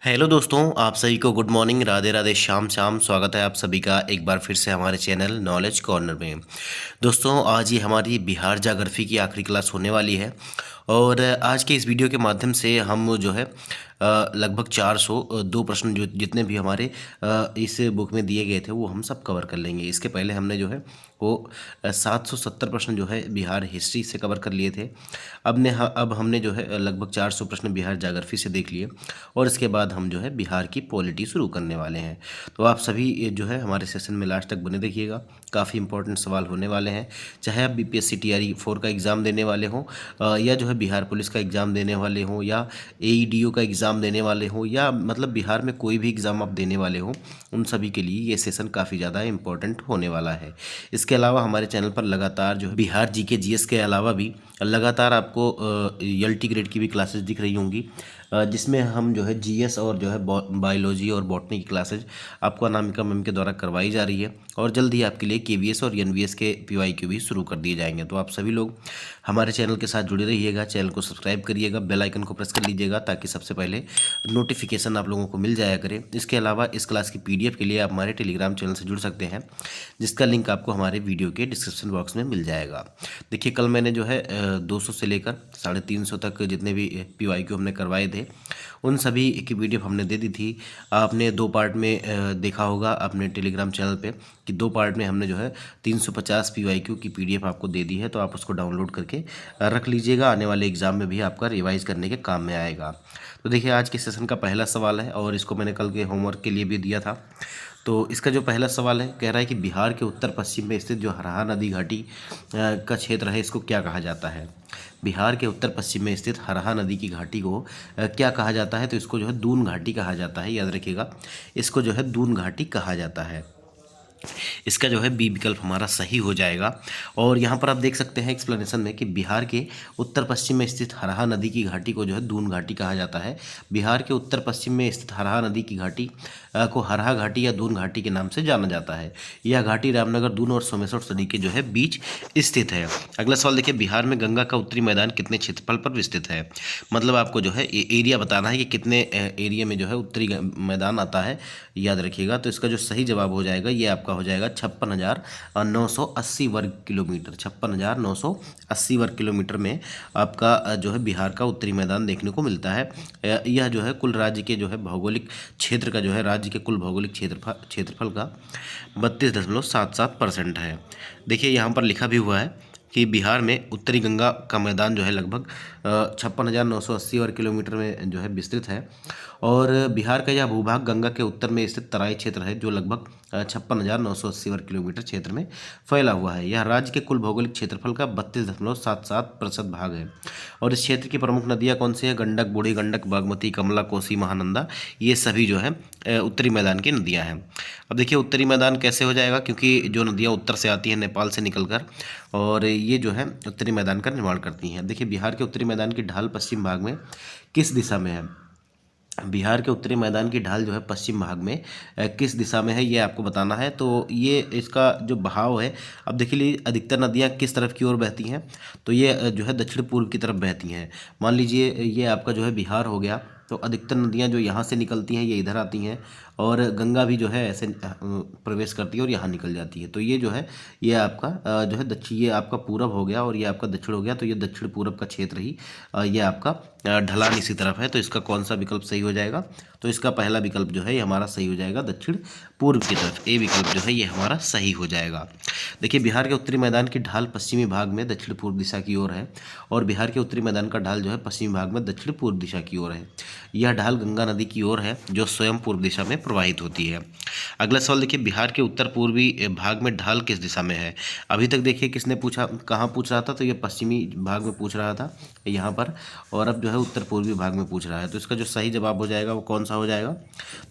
Hello दोस्तों, आप सभी को गुड मॉर्निंग, राधे राधे, शाम शाम। स्वागत है आप सभी का एक बार फिर से हमारे चैनल नॉलेज कॉर्नर में। दोस्तों, आज ये हमारी बिहार ज्योग्राफी की आखिरी क्लास होने वाली है और आज के इस वीडियो के माध्यम से हम जो है लगभग 402 प्रश्न जो जितने भी हमारे इस बुक में दिए गए थे वो हम सब कवर कर लेंगे। इसके पहले हमने जो है वो 770 प्रश्न जो है बिहार हिस्ट्री से कवर कर लिए थे। अब हमने जो है लगभग 400 प्रश्न बिहार ज्योग्राफी से देख लिए और इसके बाद हम जो है बिहार की पॉलिटी शुरू करने वाले हैं। तो आप सभी ये जो है हमारे सेशन में लास्ट तक बने रहिएगा, काफ़ी इंपॉर्टेंट सवाल होने वाले हैं। चाहे आप बीपीएससी टीआरई 4 का एग्ज़ाम देने वाले हों या जो है बिहार पुलिस का एग्ज़ाम देने वाले हों या एईडीओ का एग्ज़ाम देने वाले हों या मतलब बिहार में कोई भी एग्ज़ाम आप देने वाले हों, उन सभी के लिए ये सेशन काफ़ी ज़्यादा इंपॉर्टेंट होने वाला है। इसके अलावा हमारे चैनल पर लगातार जो है बिहार जीके जीएस के अलावा भी लगातार आपको एलटी ग्रेड की भी क्लासेस दिख रही होंगी, जिसमें हम जो है जीएस और जो है बायोलॉजी और बॉटनी की क्लासेज आपको अनामिका मैम के द्वारा करवाई जा रही है और जल्द ही आपके लिए केवीएस और एनवीएस के पीवाईक्यू भी शुरू कर दिए जाएंगे। तो आप सभी लोग हमारे चैनल के साथ जुड़े रहिएगा, चैनल को सब्सक्राइब करिएगा, बेल आइकन को प्रेस कर लीजिएगा ताकि सबसे पहले नोटिफिकेशन आप लोगों को मिल जाया करे। इसके अलावा इस क्लास की पीडीएफ के लिए आप हमारे टेलीग्राम चैनल से जुड़ सकते हैं, जिसका लिंक आपको हमारे वीडियो के डिस्क्रिप्शन बॉक्स में मिल जाएगा। देखिए, कल मैंने जो है 200 से लेकर 350 तक जितने भी पीवाईक्यू हमने करवाए थे उन सभी की पीडीएफ हमने दे दी थी। आपने 2 पार्ट में देखा होगा अपने टेलीग्राम चैनल पे कि 2 पार्ट में हमने जो है 350 पीवाईक्यू की पीडीएफ आपको दे दी है। तो आप उसको डाउनलोड करके रख लीजिएगा, आने वाले एग्ज़ाम में भी आपका रिवाइज करने के काम में आएगा। तो देखिए, आज के सेशन का पहला सवाल है और इसको मैंने कल के होमवर्क के लिए भी दिया था। तो इसका जो पहला सवाल है, कह रहा है कि बिहार के उत्तर पश्चिम में स्थित जो हरहा नदी घाटी का क्षेत्र है, इसको क्या कहा जाता है। बिहार के उत्तर पश्चिम में स्थित हरहा नदी की घाटी को क्या कहा जाता है, तो इसको जो है दून घाटी कहा जाता है। याद रखिएगा, इसको जो है दून घाटी कहा जाता है। इसका जो है बी विकल्प हमारा सही हो जाएगा। और यहाँ पर आप देख सकते हैं एक्सप्लेनेशन में कि बिहार के उत्तर पश्चिम में स्थित हरहा नदी की घाटी को जो है दून घाटी कहा जाता है। बिहार के उत्तर पश्चिम में स्थित हरहा नदी की घाटी को हरहा घाटी या दून घाटी के नाम से जाना जाता है। यह घाटी रामनगर, दून और सोमेश्वर नदी के जो है बीच स्थित है। अगला सवाल देखिए, बिहार में गंगा का उत्तरी मैदान कितने क्षेत्रफल पर विस्तृत है। मतलब आपको जो है एरिया बताना है कि कितने एरिया में जो है उत्तरी मैदान आता है, याद रखिएगा। तो इसका जो सही जवाब हो जाएगा ये आपका हो जाएगा 56,980 वर्ग किलोमीटर। 56,980 वर्ग किलोमीटर में आपका जो है बिहार का उत्तरी मैदान देखने को मिलता है। यह जो है कुल राज्य के जो है भौगोलिक क्षेत्र का जो है राज्य के कुल भौगोलिक क्षेत्रफल का 32.77% है। देखिए, यहाँ पर लिखा भी हुआ है कि बिहार में उत्तरी गंगा का मैदान जो है लगभग 56,980 वर्ग किलोमीटर में जो है विस्तृत है और बिहार का यह भूभाग गंगा के उत्तर में स्थित तराई क्षेत्र है जो लगभग 56,980 वर्ग किलोमीटर क्षेत्र में फैला हुआ है। यह राज्य के कुल भौगोलिक क्षेत्रफल का 32.77% भाग है। और इस क्षेत्र की प्रमुख नदियाँ कौन सी है? गंडक, बूढ़ी गंडक, बागमती, कमला, कोसी, महानंदा, ये सभी जो है उत्तरी मैदान की नदियाँ हैं। अब देखिए, उत्तरी मैदान कैसे हो जाएगा, क्योंकि जो नदियाँ उत्तर से आती हैं नेपाल से निकलकर और ये जो है उत्तरी मैदान का निर्माण करती हैं। देखिए, बिहार के उत्तरी मैदान की ढाल पश्चिम भाग में किस दिशा में है? बिहार के उत्तरी मैदान की ढाल जो है पश्चिम भाग में किस दिशा में है, ये आपको बताना है। तो ये इसका जो बहाव है, अब देखिए अधिकतर नदियाँ किस तरफ की ओर बहती हैं, तो ये जो है दक्षिण पूर्व की तरफ बहती हैं। मान लीजिए ये आपका जो है बिहार हो गया, तो अधिकतर नदियाँ जो यहाँ से निकलती हैं ये इधर आती हैं और गंगा भी जो है ऐसे प्रवेश करती है और यहाँ निकल जाती है। तो ये जो है ये आपका जो है दक्षिण, ये आपका पूरब हो गया और ये आपका दक्षिण हो गया। तो ये दक्षिण पूरब का क्षेत्र ही ये आपका ढलान इसी तरफ है। तो इसका कौन सा विकल्प सही हो जाएगा? तो इसका पहला विकल्प जो है ये हमारा सही हो जाएगा, दक्षिण पूर्व की तरफ। ए विकल्प जो है ये हमारा सही हो जाएगा। देखिए, बिहार के उत्तरी मैदान की ढाल पश्चिमी भाग में दक्षिण पूर्व दिशा की ओर है और बिहार के उत्तरी मैदान का ढाल जो है पश्चिमी भाग में दक्षिण पूर्व दिशा की ओर है। यह ढाल गंगा नदी की ओर है जो स्वयं पूर्व दिशा में प्रवाहित होती है। अगला सवाल देखिए, बिहार के उत्तर पूर्वी भाग में ढाल किस दिशा में है? अभी तक देखिए किसने पूछा, कहाँ पूछ रहा था, तो ये पश्चिमी भाग में पूछ रहा था यहाँ पर, और अब जो है उत्तर पूर्वी भाग में पूछ रहा है। तो इसका जो सही जवाब हो जाएगा वो कौन सा हो जाएगा?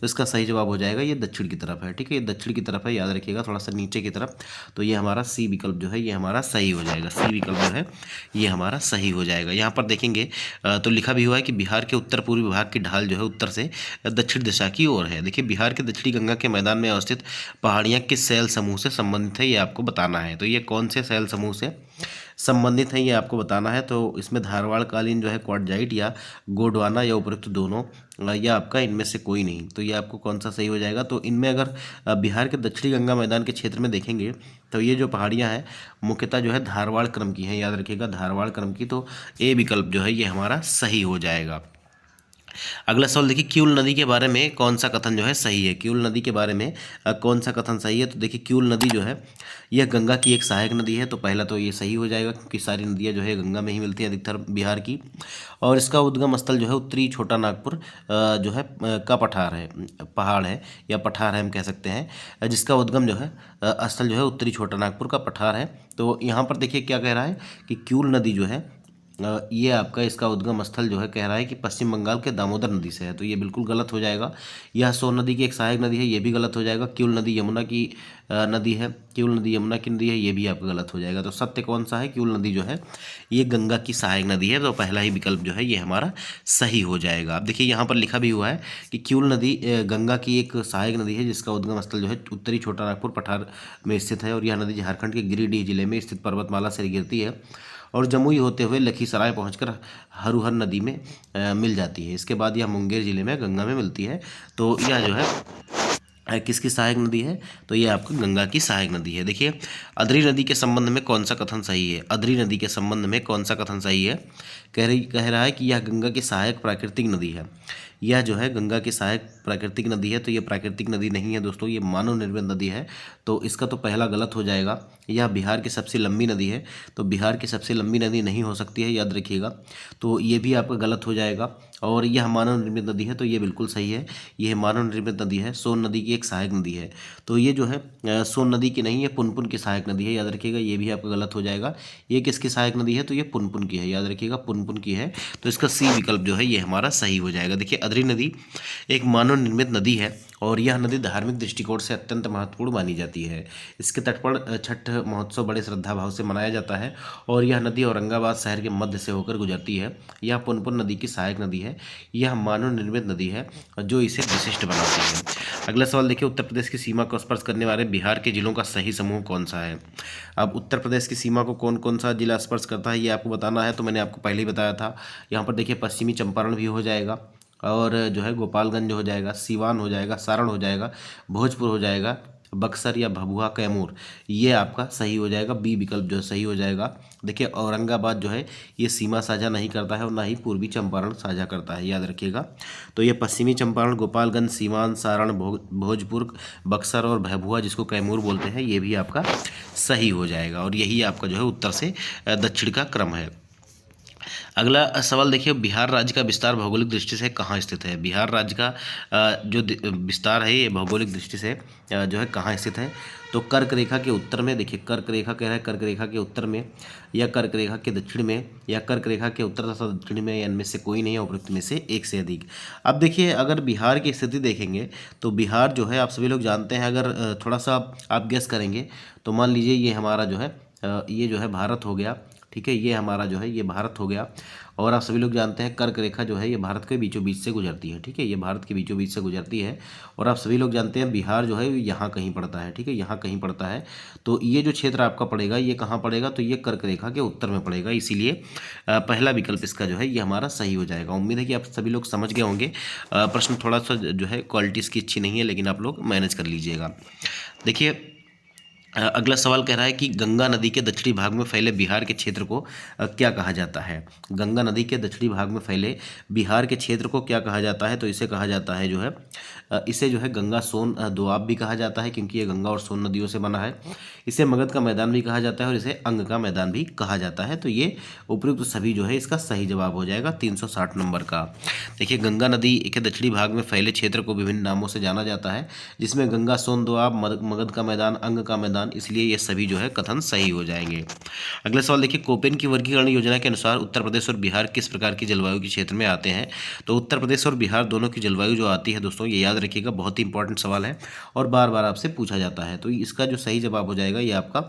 तो इसका सही जवाब हो जाएगा ये दक्षिण की तरफ है। ठीक है, ये दक्षिण की तरफ है, याद रखिएगा, थोड़ा सा नीचे की तरफ। तो ये हमारा सी विकल्प जो है ये हमारा सही हो जाएगा। सी विकल्प जो है ये हमारा सही हो जाएगा। यहाँ पर देखेंगे तो लिखा भी हुआ है कि बिहार के उत्तर पूर्वी भाग की ढाल जो है उत्तर से दक्षिण दिशा की ओर है। देखिए बिहार के दक्षिणी गंगा के मैदान में अवस्थित पहाड़ियाँ किस शैल समूह से संबंधित है, ये आपको बताना है। तो ये कौन से शैल समूह से संबंधित है ये आपको बताना है। तो इसमें धारवाड़ कालीन जो है क्वार्टजाइट या गोंडवाना या उपरोक्त दोनों या आपका इनमें से कोई नहीं। तो ये आपको कौन सा सही हो जाएगा। तो इनमें अगर बिहार के दक्षिणी गंगा मैदान के क्षेत्र में देखेंगे तो ये जो पहाड़ियाँ हैं मुख्यतः जो है धारवाड़ क्रम की हैं, याद रखिएगा धारवाड़ क्रम की। तो ए विकल्प जो है ये हमारा सही हो जाएगा। अगला सवाल देखिए, क्यूल नदी के बारे में कौन सा कथन जो है सही है। क्यूल नदी के बारे में कौन सा कथन सही है। तो देखिए क्यूल नदी जो है यह गंगा की एक सहायक नदी है। तो पहला तो ये सही हो जाएगा क्योंकि सारी नदियाँ जो है गंगा में ही मिलती है अधिकतर बिहार की। और इसका उद्गम स्थल जो है उत्तरी छोटा नागपुर जो है का पहाड़ है या पठार है हम कह सकते हैं, जिसका उद्गम जो है स्थल जो है उत्तरी छोटा नागपुर का पठार है। तो यहाँ पर देखिए क्या कह रहा है कि क्यूल नदी जो है ये आपका इसका उद्गम स्थल जो है कह रहा है कि पश्चिम बंगाल के दामोदर नदी से है। तो ये बिल्कुल गलत हो जाएगा। यह सोन नदी की एक सहायक नदी है, ये भी गलत हो जाएगा। क्यूल नदी यमुना की नदी है, क्यूल नदी यमुना की नदी है, ये भी आपका गलत हो जाएगा। तो सत्य कौन सा है, क्यूल नदी जो है ये गंगा की सहायक नदी है। तो पहला ही विकल्प जो है ये हमारा सही हो जाएगा। अब देखिए यहाँ पर लिखा भी हुआ है कि क्यूल नदी गंगा की एक सहायक नदी है जिसका उद्गम स्थल जो है उत्तरी छोटा नागपुर पठार में स्थित है। और यह नदी झारखंड के गिरिडीह जिले में स्थित पर्वतमाला से गिरती है और जमुई होते हुए लखीसराय पहुंचकर हरुहर नदी में मिल जाती है। इसके बाद यह मुंगेर जिले में गंगा में मिलती है। तो यह जो है किसकी सहायक नदी है, तो ये आपको गंगा की सहायक नदी है। देखिए अदरी नदी के संबंध में कौन सा कथन सही है। अदरी नदी के संबंध में कौन सा कथन सही है। कह रहा है कि यह गंगा की सहायक प्राकृतिक नदी है। यह जो है गंगा की सहायक प्राकृतिक नदी है। तो ये प्राकृतिक नदी नहीं है दोस्तों, ये मानव निर्मित नदी है। तो इसका तो पहला गलत हो जाएगा। यह बिहार की सबसे लंबी नदी है। तो बिहार की सबसे लंबी नदी नहीं हो सकती है, याद रखिएगा। तो ये भी आपका गलत हो जाएगा। और यह मानव निर्मित नदी है, तो ये बिल्कुल सही है, यह मानव निर्मित नदी है। सोन नदी की एक सहायक नदी है। तो ये जो है सोन नदी की नहीं है, पुनपुन की सहायक नदी है, याद रखिएगा। ये भी आपका गलत हो जाएगा। ये किसकी सहायक नदी है, तो ये पुनपुन की है, याद रखिएगा पुनपुन की है। तो इसका सी विकल्प जो है ये हमारा सही हो जाएगा। देखिए अदरी नदी एक मानव निर्मित नदी है और यह नदी धार्मिक दृष्टिकोण से अत्यंत महत्वपूर्ण मानी जाती है। इसके तट पर छठ महोत्सव बड़े श्रद्धा भाव से मनाया जाता है और यह नदी औरंगाबाद शहर के मध्य से होकर गुजरती है। यह पुनपुन नदी की सहायक नदी है। यह मानव निर्मित नदी है जो इसे विशिष्ट बनाती है। अगला सवाल देखिए, उत्तर प्रदेश की सीमा को स्पर्श करने वाले बिहार के जिलों का सही समूह कौन सा है। अब उत्तर प्रदेश की सीमा को कौन कौन सा जिला स्पर्श करता है ये आपको बताना है। तो मैंने आपको पहले ही बताया था। यहाँ पर देखिए पश्चिमी चंपारण भी हो जाएगा और जो है गोपालगंज हो जाएगा, सीवान हो जाएगा, सारण हो जाएगा, भोजपुर हो जाएगा, बक्सर या भभुआ कैमूर, ये आपका सही हो जाएगा। बी विकल्प जो है सही हो जाएगा। देखिए औरंगाबाद जो है ये सीमा साझा नहीं करता है और ना ही पूर्वी चंपारण साझा करता है, याद रखिएगा। तो ये पश्चिमी चंपारण, गोपालगंज, सीवान, सारण, भोजपुर, बक्सर और भभुआ जिसको कैमूर बोलते हैं, ये भी आपका सही हो जाएगा। और यही आपका जो है उत्तर से दक्षिण का क्रम है। अगला सवाल देखिए, बिहार राज्य का विस्तार भौगोलिक दृष्टि से कहाँ स्थित है। बिहार राज्य का जो विस्तार है ये भौगोलिक दृष्टि से जो है कहाँ स्थित है। तो कर्क रेखा के उत्तर में, देखिए कर्क रेखा कह रहा है कर्क रेखा के उत्तर में या कर्क रेखा के दक्षिण में या कर्क रेखा के उत्तर तथा दक्षिण में, या इनमें से कोई नहीं है, उपरोक्त में से एक से अधिक। अब देखिए अगर बिहार की स्थिति देखेंगे तो बिहार जो है आप सभी लोग जानते हैं। अगर थोड़ा सा आप गेस करेंगे तो मान लीजिए ये हमारा जो है ये जो है भारत हो गया, ठीक है। ये हमारा जो है ये भारत हो गया और आप सभी लोग जानते हैं कर्क रेखा जो है ये भारत के बीचों बीच से गुजरती है, ठीक है। ये भारत के बीचों बीच से गुजरती है और आप सभी लोग जानते हैं बिहार जो है यहाँ कहीं पड़ता है, ठीक है, यहाँ कहीं पड़ता है। तो ये जो क्षेत्र आपका पड़ेगा ये कहाँ पड़ेगा, तो ये कर्क रेखा के उत्तर में पड़ेगा। इसीलिए पहला विकल्प इसका जो है ये हमारा सही हो जाएगा। उम्मीद है कि आप सभी लोग समझ गए होंगे। प्रश्न थोड़ा सा जो है क्वालिटी इसकी अच्छी नहीं है, लेकिन आप लोग मैनेज कर लीजिएगा। देखिए अगला सवाल कह रहा है कि गंगा नदी के दक्षिणी भाग में फैले बिहार के क्षेत्र को क्या कहा जाता है। गंगा नदी के दक्षिणी भाग में फैले बिहार के क्षेत्र को क्या कहा जाता है, तो इसे कहा जाता है जो है इसे जो है गंगा सोन दोआब भी कहा जाता है क्योंकि ये गंगा और सोन नदियों से बना है। इसे मगध का मैदान भी कहा जाता है और इसे अंग का मैदान भी कहा जाता है। तो ये उपयुक्त सभी जो है इसका सही जवाब हो जाएगा 360 नंबर का। देखिए गंगा नदी के दक्षिणी भाग में फैले क्षेत्र को विभिन्न नामों से जाना जाता है, जिसमें गंगा सोन दोआब, मगध का मैदान, अंग का मैदान स्थान, इसलिए ये सभी जो है कथन सही हो जाएंगे। अगला सवाल देखिए, कोपेन की वर्गीकरण योजना के अनुसार उत्तर प्रदेश और बिहार किस प्रकार की जलवायु के क्षेत्र में आते हैं? तो उत्तर प्रदेश और बिहार दोनों की जलवायु जो आती है दोस्तों, ये याद रखिएगा, बहुत ही इंपॉर्टेंट सवाल है और बार बार आपसे पूछा जाता है। तो इसका जो सही जवाब हो जाएगा ये आपका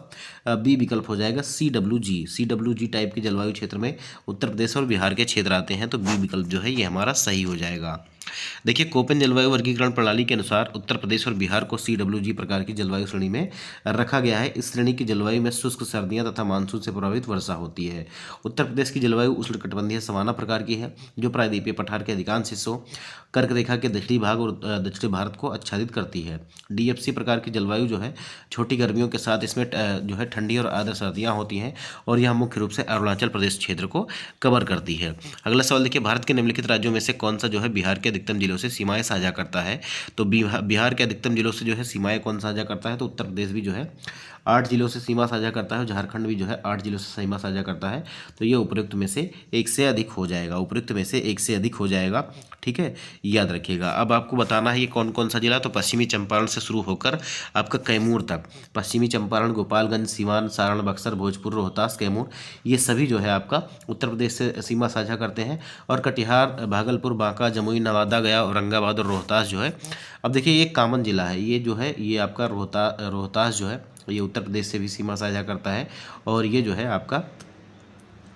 बी विकल्प हो जाएगा, CWG टाइप के जलवायु क्षेत्र में उत्तर प्रदेश और बिहार के क्षेत्र आते हैं। तो बी विकल्प जो है ये हमारा सही हो जाएगा। देखिए, कोपेन जलवायु वर्गीकरण प्रणाली के अनुसार उत्तर प्रदेश और बिहार को CWG प्रकार की जलवायु श्रेणी में रखा गया है। इस श्रेणी की जलवायु में शुष्क सर्दियां तथा मानसून से प्रभावित वर्षा होती है। उत्तर प्रदेश की जलवायु उष्णकटिबंधीय सवाना प्रकार की है, जो प्रायद्वीपीय पठार के अधिकांश हिस्सों, कर्क रेखा के दक्षिणी भाग और दक्षिणी भारत को आच्छादित करती है। DFC प्रकार की जलवायु जो है छोटी गर्मियों के साथ इसमें जो है ठंडी और आर्द्र सर्दियां होती हैं और यह मुख्य रूप से अरुणाचल प्रदेश क्षेत्र को कवर करती है। अगला सवाल देखिए, भारत के निम्नलिखित राज्यों में से कौन सा जो है बिहार के अधिकतम जिलों से सीमाएं साझा करता है? तो बिहार के अधिकतम जिलों से जो है सीमाएं कौन साझा करता है? तो उत्तर प्रदेश भी जो है 8 जिलों से सीमा साझा करता है और झारखंड भी जो है 8 जिलों से सीमा साझा करता है। तो ये उपयुक्त में से एक से अधिक हो जाएगा, उपयुक्त में से एक से अधिक हो जाएगा। ठीक है, याद रखिएगा। अब आपको बताना है ये कौन कौन सा जिला, तो पश्चिमी चंपारण से शुरू होकर आपका कैमूर तक, पश्चिमी चंपारण, गोपालगंज, सीवान, सारण, बक्सर, भोजपुर, रोहतास, कैमूर, ये सभी जो है आपका उत्तर प्रदेश से सीमा साझा करते हैं। और कटिहार, भागलपुर, बांका, जमुई, नवादा, गया, औरंगाबाद और रोहतास जो है, अब देखिए ये एक कॉमन जिला है, ये जो है ये आपका रोहतास जो है ये उत्तर प्रदेश से भी सीमा साझा करता है और ये जो है आपका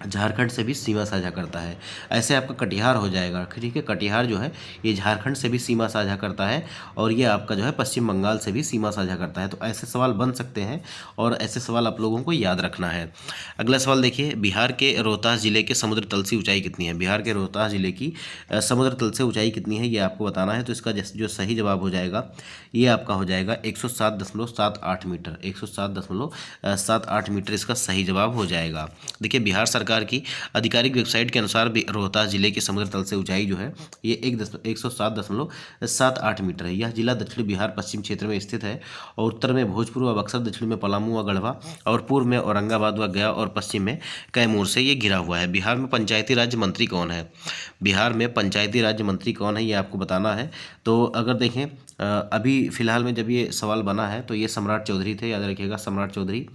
झारखंड से भी सीमा साझा करता है। ऐसे आपका कटिहार हो जाएगा। ठीक है, कटिहार जो है ये झारखंड से भी सीमा साझा करता है और ये आपका जो है पश्चिम बंगाल से भी सीमा साझा करता है। तो ऐसे सवाल बन सकते हैं और ऐसे सवाल आप लोगों को याद रखना है। अगला सवाल देखिए, बिहार के रोहतास जिले के समुद्र तल से ऊंचाई कितनी है? बिहार के रोहतास जिले की समुद्र तल से ऊंचाई कितनी है ये आपको बताना है। तो इसका जो सही जवाब हो जाएगा ये आपका हो जाएगा 107.78 मीटर, 107.78 मीटर इसका सही जवाब हो जाएगा। देखिए, बिहार सरकार की आधिकारिक वेबसाइट के अनुसार रोहतास जिले के समुद्र तल से ऊंचाई जो है ये 107.78 मीटर है। यह जिला दक्षिण बिहार पश्चिम क्षेत्र में स्थित है और उत्तर में भोजपुर व बक्सर, दक्षिण में पलामू व गढ़वा और पूर्व में औरंगाबाद व गया और पश्चिम में कैमूर से ये घिरा हुआ है। बिहार में पंचायती राज मंत्री कौन है? बिहार में पंचायती राज मंत्री कौन है ये आपको बताना है। तो अगर देखें अभी फिलहाल में जब ये सवाल बना है तो ये सम्राट चौधरी थे, याद रखिएगा, सम्राट चौधरी।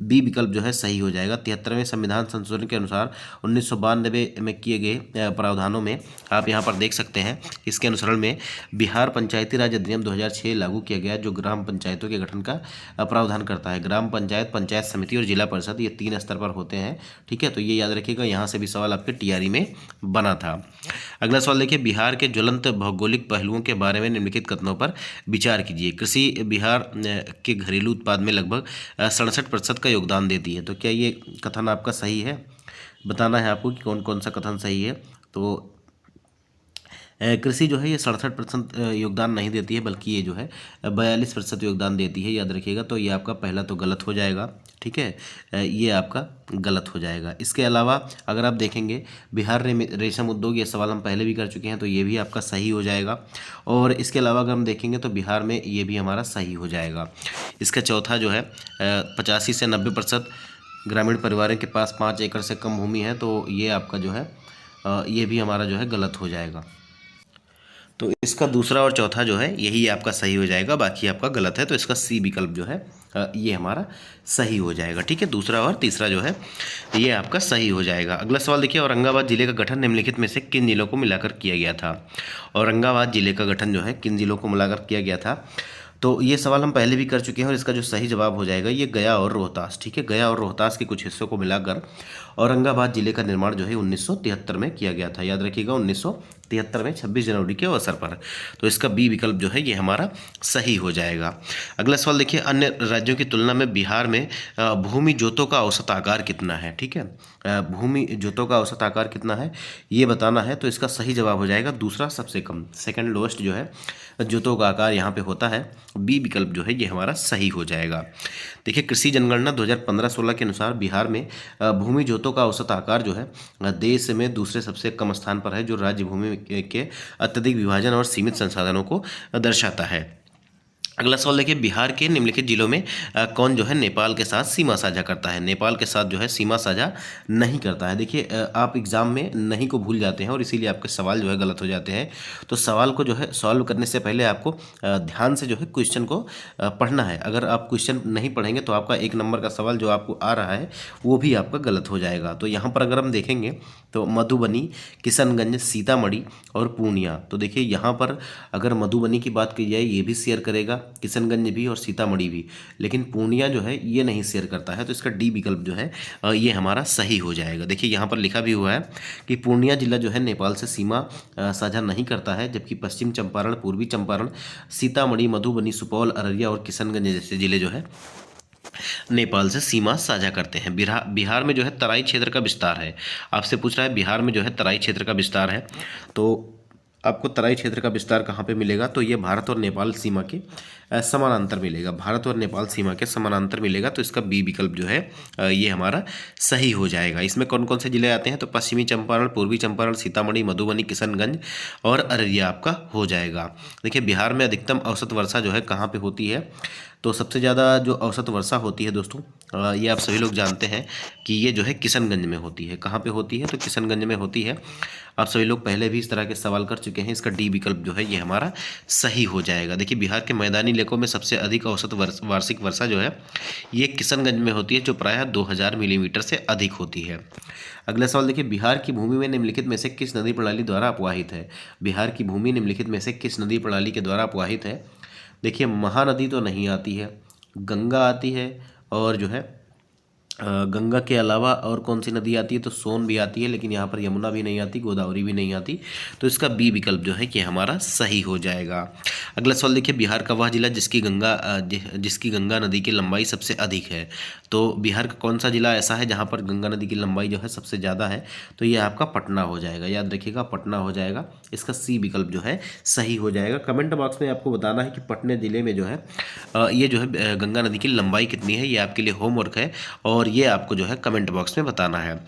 बी विकल्प जो है सही हो जाएगा। 73वें संविधान संशोधन के अनुसार 1992 में किए गए प्रावधानों में आप यहाँ पर देख सकते हैं, इसके अनुसरण में बिहार पंचायती राज अधिनियम 2006 लागू किया गया, जो ग्राम पंचायतों के गठन का प्रावधान करता है। ग्राम पंचायत, पंचायत समिति और जिला परिषद, ये 3 स्तर पर होते हैं। ठीक है, तो ये याद रखिएगा, यहाँ से भी सवाल आपके TRE में बना था। अगला सवाल देखिए, बिहार के ज्वलंत भौगोलिक पहलुओं के बारे में निम्नलिखित कथनों पर विचार कीजिए। कृषि बिहार के घरेलू उत्पाद में लगभग 67% का योगदान देती है। तो क्या ये कथन आपका सही है? बताना है आपको कि कौन कौन सा कथन सही है। तो कृषि जो है ये 67% योगदान नहीं देती है, बल्कि ये जो है 42% योगदान देती है, याद रखिएगा। तो ये आपका पहला तो गलत हो जाएगा। ठीक है, ये आपका गलत हो जाएगा। इसके अलावा अगर आप देखेंगे बिहार रेशम उद्योग, ये सवाल हम पहले भी कर चुके हैं, तो ये भी आपका सही हो जाएगा। और इसके अलावा अगर हम देखेंगे तो बिहार में ये भी हमारा सही हो जाएगा। इसका चौथा जो है 85 से 90% ग्रामीण परिवारों के पास 5 एकड़ से कम भूमि है, तो ये आपका जो है ये भी हमारा जो है गलत हो जाएगा। तो इसका दूसरा और चौथा जो है यही आपका सही हो जाएगा, बाकी आपका गलत है। तो इसका सी विकल्प जो है ये हमारा सही हो जाएगा। ठीक है, दूसरा और तीसरा जो है ये आपका सही हो जाएगा। अगला सवाल देखिए, औरंगाबाद जिले का गठन निम्नलिखित में से किन जिलों को मिलाकर किया गया था? औरंगाबाद जिले का गठन जो है किन जिलों को मिलाकर किया गया था? तो ये सवाल हम पहले भी कर चुके हैं और इसका जो सही जवाब हो जाएगा ये गया और रोहतास। ठीक है, गया और रोहतास के कुछ हिस्सों को मिलाकर औरंगाबाद जिले का निर्माण जो है 1973 में किया गया था। याद रखिएगा, 1973 में 26 जनवरी के अवसर पर। तो इसका बी विकल्प जो है ये हमारा सही हो जाएगा। अगला सवाल देखिए, अन्य राज्यों की तुलना में बिहार में भूमि जोतों का औसत आकार कितना है? ठीक है, भूमि जोतों का औसत आकार कितना है ये बताना है। तो इसका सही जवाब हो जाएगा दूसरा सबसे कम, सेकंड लोएस्ट जो है जोतों का आकार यहाँ पे होता है। बी विकल्प जो है ये हमारा सही हो जाएगा। देखिए, कृषि जनगणना 2015-16 के अनुसार बिहार में भूमि जोतों का औसत आकार जो है देश में दूसरे सबसे कम स्थान पर है, जो राज्य भूमि के अत्यधिक विभाजन और सीमित संसाधनों को दर्शाता है। अगला सवाल देखिए, बिहार के निम्नलिखित जिलों में कौन जो है नेपाल के साथ सीमा साझा करता है? नेपाल के साथ जो है सीमा साझा नहीं करता है। देखिए आप एग्जाम में नहीं को भूल जाते हैं और इसीलिए आपके सवाल जो है गलत हो जाते हैं। तो सवाल को जो है सॉल्व करने से पहले आपको ध्यान से जो है क्वेश्चन को पढ़ना है। अगर आप क्वेश्चन नहीं पढ़ेंगे तो आपका 1 नंबर का सवाल जो आपको आ रहा है वो भी आपका गलत हो जाएगा। तो यहाँ पर अगर हम देखेंगे तो मधुबनी, किशनगंज, सीतामढ़ी और पूर्णिया। तो देखिए यहाँ पर अगर मधुबनी की बात की जाए ये भी शेयर करेगा, किशनगंज भी और सीतामढ़ी भी, लेकिन पूर्णिया जो है ये नहीं शेयर करता है। तो इसका डी विकल्प जो है ये हमारा सही हो जाएगा। देखिए यहाँ पर लिखा भी हुआ है कि पूर्णिया जिला जो है नेपाल से सीमा साझा नहीं करता है, जबकि पश्चिम चंपारण, पूर्वी चंपारण, सीतामढ़ी, मधुबनी, सुपौल, अररिया और किशनगंज जैसे जिले जो है नेपाल से सीमा साझा करते हैं। बिहार में जो है तराई क्षेत्र का विस्तार है। आपसे पूछ रहा है बिहार में जो है तराई क्षेत्र का विस्तार है, तो आपको तराई क्षेत्र का विस्तार कहाँ पे मिलेगा? तो ये भारत और नेपाल सीमा के समानांतर मिलेगा। भारत और नेपाल सीमा के समानांतर मिलेगा। तो इसका बी विकल्प जो है ये हमारा सही हो जाएगा। इसमें कौन कौन से जिले आते हैं? तो पश्चिमी चंपारण, पूर्वी चंपारण, सीतामढ़ी, मधुबनी, किशनगंज और अररिया आपका हो जाएगा। देखिए बिहार में अधिकतम औसत वर्षा जो है कहाँ पे होती है? तो सबसे ज़्यादा जो औसत वर्षा होती है दोस्तों, ये आप सभी लोग जानते हैं कि ये जो है किशनगंज में होती है। कहाँ पे होती है? तो किशनगंज में होती है। आप सभी लोग पहले भी इस तरह के सवाल कर चुके हैं। इसका डी विकल्प जो है ये हमारा सही हो जाएगा। देखिए बिहार के मैदानी इलाकों में सबसे अधिक औसत वार्षिक वर्षा जो है ये किशनगंज में होती है, जो प्रायः 2000 मिलीमीटर से अधिक होती है। अगला सवाल देखिए, बिहार की भूमि में निम्नलिखित में से किस नदी प्रणाली द्वारा अपवाहित है? बिहार की भूमि निम्नलिखित में से किस नदी प्रणाली के द्वारा अपवाहित है? देखिए महानदी तो नहीं आती है, गंगा आती है, और जो है गंगा के अलावा और कौन सी नदी आती है? तो सोन भी आती है, लेकिन यहाँ पर यमुना भी नहीं आती, गोदावरी भी नहीं आती। तो इसका बी विकल्प जो है कि हमारा सही हो जाएगा। अगला सवाल देखिए, बिहार का वह जिला जिसकी गंगा नदी की लंबाई सबसे अधिक है। तो बिहार का कौन सा जिला ऐसा है जहाँ पर गंगा नदी की लंबाई जो है सबसे ज़्यादा है? तो ये आपका पटना हो जाएगा। याद रखिएगा पटना हो जाएगा। इसका सी विकल्प जो है सही हो जाएगा। कमेंट बॉक्स में आपको बताना है कि पटना जिले में जो है ये जो है गंगा नदी की लंबाई कितनी है। ये आपके लिए होमवर्क है और ये आपको जो है कमेंट बॉक्स में बताना है।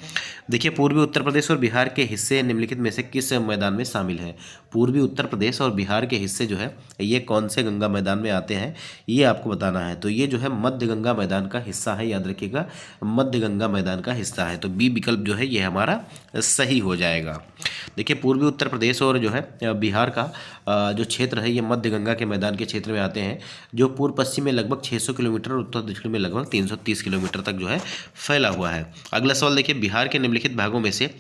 देखिए पूर्वी उत्तर प्रदेश और बिहार के हिस्से निम्नलिखित में से किस मैदान में शामिल हैं? पूर्वी उत्तर प्रदेश और बिहार के हिस्से जो है ये कौन से गंगा मैदान में आते हैं, ये आपको बताना है। तो ये जो है मध्य गंगा मैदान का हिस्सा है। याद रखिएगा मध्य गंगा मैदान का हिस्सा है। तो बी विकल्प जो है ये हमारा सही हो जाएगा। देखिए पूर्वी उत्तर प्रदेश और जो है बिहार का जो क्षेत्र है ये मध्य गंगा के मैदान के क्षेत्र में आते हैं, जो पूर्व पश्चिम में लगभग 600 किलोमीटर और उत्तर दक्षिण में लगभग 330 किलोमीटर तक जो है फैला हुआ है। अगला सवाल देखिए, बिहार के निम्नलिखित भागों में से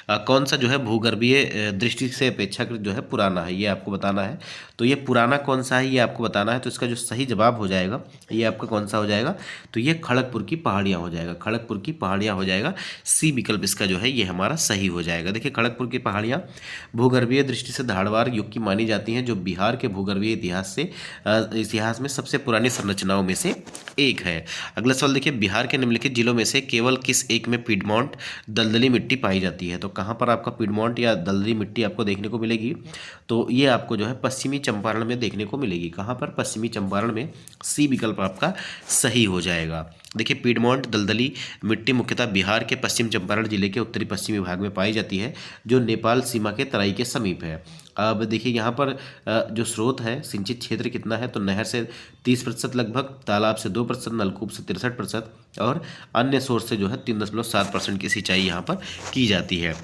कौन सा जो है भूगर्भीय दृष्टि से अपेक्षाकृत जो है पुराना है, ये आपको बताना है। तो ये पुराना कौन सा है ये आपको बताना है। तो इसका जो सही जवाब हो जाएगा ये आपका कौन सा हो जाएगा? तो ये खड़गपुर की पहाड़ियाँ हो जाएगा। खड़गपुर की पहाड़ियाँ हो जाएगा। सी विकल्प इसका जो है ये हमारा सही हो जाएगा। देखिए खड़गपुर की पहाड़ियाँ भूगर्भीय दृष्टि से धारवाड़ युग की मानी जाती हैं, जो बिहार के भूगर्भीय इतिहास में सबसे पुरानी संरचनाओं में से एक है। अगला सवाल देखिए, बिहार के निम्नलिखित जिलों में से केवल किस एक में पिडमॉन्ट दलदली मिट्टी पाई जाती है? तो कहाँ पर आपका पिडमॉन्ट या दलदली मिट्टी आपको देखने को मिलेगी? तो ये आपको जो है पश्चिमी चंपारण में देखने को मिलेगी। कहाँ पर? पश्चिमी चंपारण में। सी विकल्प आपका सही हो जाएगा। देखिए पिडमॉन्ट दलदली मिट्टी मुख्यतः बिहार के पश्चिम चंपारण जिले के उत्तरी पश्चिमी भाग में पाई जाती है, जो नेपाल सीमा के तराई के समीप है। अब देखिए यहाँ पर जो स्रोत है, सिंचित क्षेत्र कितना है? तो नहर से 30% लगभग, तालाब से 2%, नलकूप से 63% और अन्य सोर्स से जो है 3.7% की सिंचाई यहाँ पर की जाती है।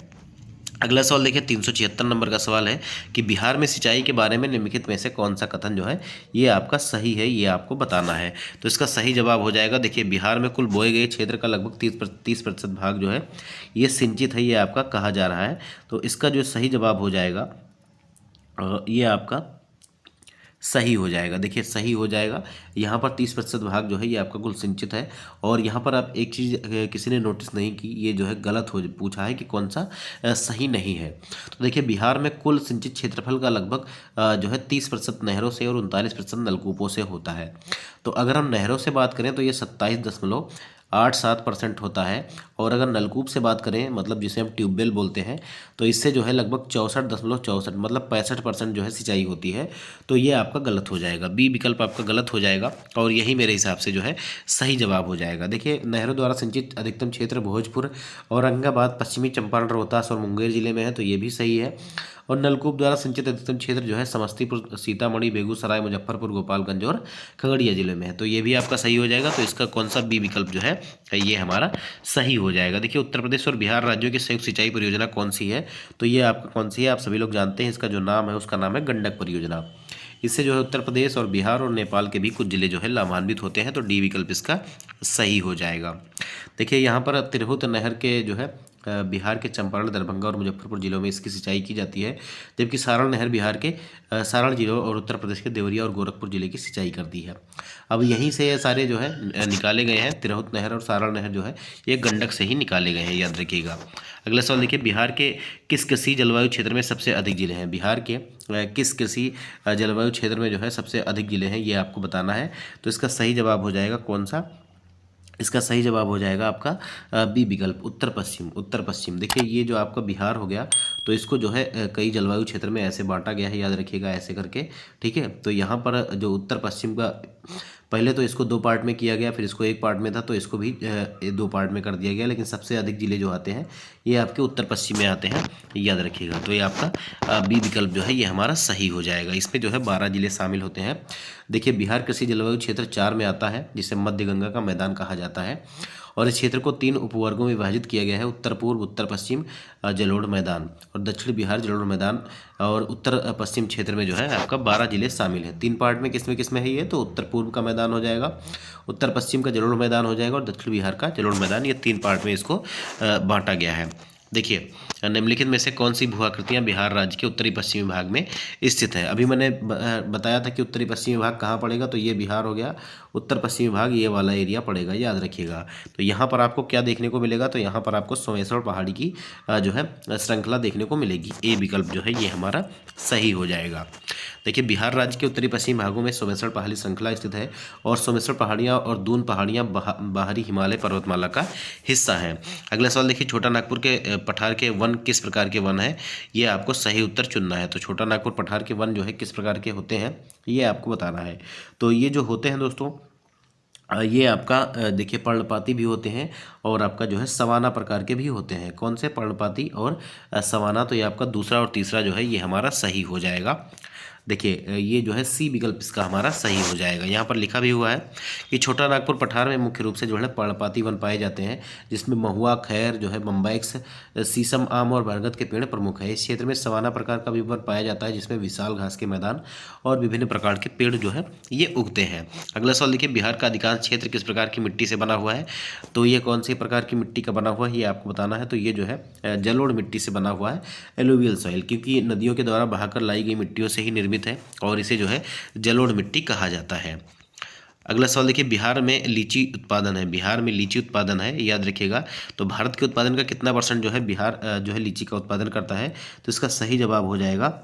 अगला सवाल देखिए 376 नंबर का सवाल है कि बिहार में सिंचाई के बारे में निम्नलिखित में से कौन सा कथन जो है ये आपका सही है, ये आपको बताना है। तो इसका सही जवाब हो जाएगा, देखिए बिहार में कुल बोए गए क्षेत्र का लगभग 30% भाग जो है ये सिंचित है, ये आपका कहा जा रहा है। तो इसका जो सही जवाब हो जाएगा ये आपका सही हो जाएगा। देखिए सही हो जाएगा। यहाँ पर 30% भाग जो है ये आपका कुल सिंचित है। और यहाँ पर आप एक चीज़ किसी ने नोटिस नहीं की, ये जो है गलत हो पूछा है कि कौन सा सही नहीं है। तो देखिए बिहार में कुल सिंचित क्षेत्रफल का लगभग जो है 30% नहरों से और 39% नलकूपों से होता है। तो अगर हम नहरों से बात करें तो ये 27.87% होता है। और अगर नलकूप से बात करें, मतलब जिसे हम ट्यूबवेल बोलते हैं, तो इससे जो है लगभग 64.64 मतलब 65% जो है सिंचाई होती है। तो ये आपका गलत हो जाएगा। बी विकल्प आपका गलत हो जाएगा और यही मेरे हिसाब से जो है सही जवाब हो जाएगा। देखिए नहरों द्वारा सिंचित अधिकतम क्षेत्र भोजपुर, औरंगाबाद, पश्चिमी चंपारण, रोहतास और मुंगेर जिले में है, तो ये भी सही है। और नलकूप द्वारा सिंचित अधिकतम क्षेत्र जो है समस्तीपुर, सीतामढ़ी, बेगूसराय, मुजफ्फरपुर, गोपालगंज और खगड़िया जिले में है। तो ये भी आपका सही हो जाएगा। तो इसका कौन सा बी विकल्प जो है ये हमारा सही हो जाएगा। देखिए उत्तर प्रदेश और बिहार राज्यों की संयुक्त सिंचाई परियोजना कौन सी है, तो ये आपका कौन सी है, आप सभी लोग जानते हैं। इसका जो नाम है उसका नाम है गंडक परियोजना। इससे जो है उत्तर प्रदेश और बिहार और नेपाल के भी कुछ जिले जो है लाभान्वित होते हैं। तो डी विकल्प इसका सही हो जाएगा। देखिए यहाँ पर तिरहुत नहर के जो है बिहार के चंपारण, दरभंगा और मुजफ्फरपुर जिलों में इसकी सिंचाई की जाती है, जबकि सारण नहर बिहार के सारण जिलों और उत्तर प्रदेश के देवरिया और गोरखपुर जिले की सिंचाई करती है। अब यहीं से ये सारे जो है निकाले गए हैं। तिरहुत नहर और सारण नहर जो है ये गंडक से ही निकाले गए हैं, याद रखिएगा। अगला सवाल देखिए, बिहार के किस कृषि जलवायु क्षेत्र में सबसे अधिक जिले हैं। बिहार के किस कृषि जलवायु क्षेत्र में जो है सबसे अधिक जिले हैं, ये आपको बताना है। तो इसका सही जवाब हो जाएगा कौन सा, इसका सही जवाब हो जाएगा आपका बी विकल्प, उत्तर पश्चिम। उत्तर पश्चिम देखिए ये जो आपका बिहार हो गया, तो इसको जो है कई जलवायु क्षेत्र में ऐसे बांटा गया है, याद रखिएगा ऐसे करके, ठीक है। तो यहाँ पर जो उत्तर पश्चिम का, पहले तो इसको 2 पार्ट में किया गया, फिर इसको 1 पार्ट में था, तो इसको भी 2 पार्ट में कर दिया गया, लेकिन सबसे अधिक जिले जो आते हैं ये आपके उत्तर पश्चिम में आते हैं, याद रखिएगा। तो ये आपका बी विकल्प जो है ये हमारा सही हो जाएगा। इसमें जो है 12 जिले शामिल होते हैं। देखिए बिहार कृषि जलवायु क्षेत्र 4 में आता है, जिसे मध्य गंगा का मैदान कहा जाता है, और इस क्षेत्र को 3 उपवर्गों में विभाजित किया गया है, उत्तर पूर्व, उत्तर पश्चिम जलोढ़ मैदान और दक्षिण बिहार जलोढ़ मैदान। और उत्तर पश्चिम क्षेत्र में जो है आपका 12 जिले शामिल हैं। 3 पार्ट में किसमें है ये, तो उत्तर पूर्व का मैदान हो जाएगा, उत्तर पश्चिम का जलोढ़ मैदान हो जाएगा और दक्षिण बिहार का जलोढ़ मैदान। ये 3 पार्ट में इसको बांटा गया है। देखिए निम्नलिखित में से कौन सी भू आकृतियाँ बिहार राज्य के उत्तरी पश्चिमी भाग में स्थित है। अभी मैंने बताया था कि उत्तरी पश्चिमी भाग कहाँ पड़ेगा, तो ये बिहार हो गया, उत्तर पश्चिमी भाग ये वाला एरिया पड़ेगा, याद रखिएगा। तो यहाँ पर आपको क्या देखने को मिलेगा, तो यहाँ पर आपको सोमेश्वर पहाड़ी की जो है श्रृंखला देखने को मिलेगी। ए विकल्प जो है ये हमारा सही हो जाएगा। देखिए बिहार राज्य के उत्तरी पश्चिमी भागों में सोमेश्वर पहाड़ी श्रृंखला स्थित है, और सोमेश्वर पहाड़ियाँ और दून पहाड़ियाँ बाहरी हिमालय पर्वतमाला का हिस्सा हैं। अगला सवाल देखिए, छोटा नागपुर के पठार के वन किस प्रकार के वन है, ये आपको सही उत्तर चुनना है। तो छोटा नागपुर पठार के वन जो है किस प्रकार के होते हैं, ये आपको बताना है। तो ये जो होते हैं दोस्तों, ये आपका देखिए पर्णपाती भी होते हैं, और आपका जो है सवाना प्रकार के भी होते हैं। कौन से, पर्णपाती और सवाना। तो ये आपका दूसरा और तीसरा जो है ये हमारा सही हो जाएगा। देखिए ये जो है सी विकल्प इसका हमारा सही हो जाएगा। यहाँ पर लिखा भी हुआ है कि छोटा नागपुर पठार में मुख्य रूप से जो है पर्णपाती वन पाए जाते हैं, जिसमें महुआ, खैर जो है, बम्बैक्स, शीशम, आम और बरगद के पेड़ प्रमुख है। इस क्षेत्र में सवाना प्रकार का भी वन पाया जाता है, जिसमें विशाल घास के मैदान और विभिन्न प्रकार के पेड़ जो है ये उगते हैं। अगला सवाल देखिए, बिहार का अधिकांश क्षेत्र किस प्रकार की मिट्टी से बना हुआ है। तो ये कौन सी प्रकार की मिट्टी का बना हुआ है, ये आपको बताना है। तो ये जो है जलोढ़ मिट्टी से बना हुआ है, एलुवियल सॉइल, क्योंकि नदियों के द्वारा बहाकर लाई गई मिट्टियों से ही निर्मित है, और इसे जो है जलोढ़ मिट्टी कहा जाता है। अगला सवाल देखिए, बिहार में लीची उत्पादन है, बिहार में लीची उत्पादन है, याद रखिएगा। तो भारत के उत्पादन का कितना % जो है बिहार जो है लीची का उत्पादन करता है, तो इसका सही जवाब हो जाएगा